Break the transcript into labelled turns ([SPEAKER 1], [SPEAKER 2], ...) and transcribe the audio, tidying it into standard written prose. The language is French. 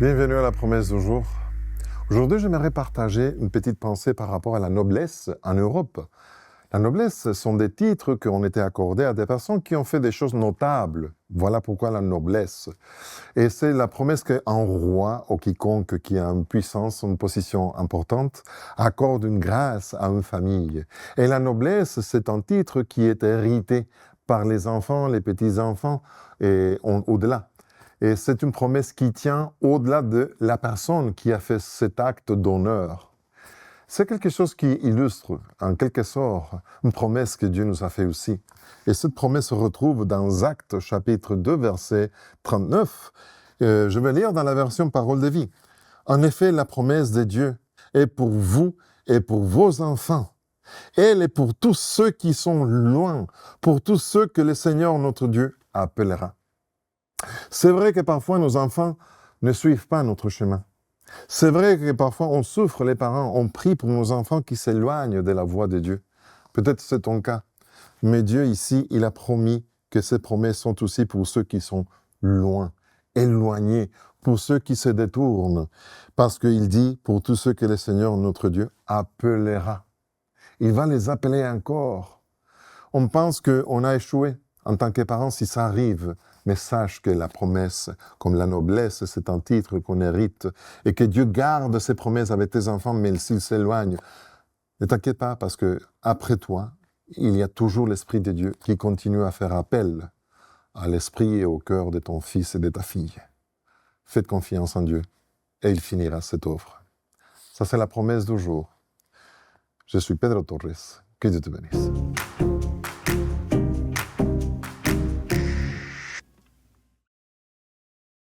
[SPEAKER 1] Bienvenue à la promesse du jour. Aujourd'hui, j'aimerais partager une petite pensée par rapport à la noblesse en Europe. La noblesse, ce sont des titres qui ont été accordés à des personnes qui ont fait des choses notables. Voilà pourquoi la noblesse. Et c'est la promesse qu'un roi ou quiconque qui a une puissance, une position importante, accorde une grâce à une famille. Et la noblesse, c'est un titre qui est hérité par les enfants, les petits-enfants et au-delà. Et c'est une promesse qui tient au-delà de la personne qui a fait cet acte d'honneur. C'est quelque chose qui illustre, en quelque sorte, une promesse que Dieu nous a fait aussi. Et cette promesse se retrouve dans Actes chapitre 2, verset 39. Je vais lire dans la version Parole de vie. En effet, la promesse de Dieu est pour vous et pour vos enfants. Elle est pour tous ceux qui sont loin, pour tous ceux que le Seigneur notre Dieu appellera. C'est vrai que parfois nos enfants ne suivent pas notre chemin. C'est vrai que parfois on souffre, les parents, on prie pour nos enfants qui s'éloignent de la voie de Dieu. Peut-être c'est ton cas. Mais Dieu ici, il a promis que ces promesses sont aussi pour ceux qui sont loin, éloignés, pour ceux qui se détournent. Parce qu'il dit, pour tous ceux que le Seigneur notre Dieu appellera. Il va les appeler encore. On pense qu'on a échoué en tant que parents si ça arrive. Mais sache que la promesse, comme la noblesse, c'est un titre qu'on hérite et que Dieu garde ses promesses avec tes enfants, mais s'ils s'éloignent, ne t'inquiète pas parce que après toi, il y a toujours l'Esprit de Dieu qui continue à faire appel à l'esprit et au cœur de ton fils et de ta fille. Faites confiance en Dieu et il finira cette œuvre. Ça, c'est la promesse du jour. Je suis Pedro Torres. Que Dieu te bénisse.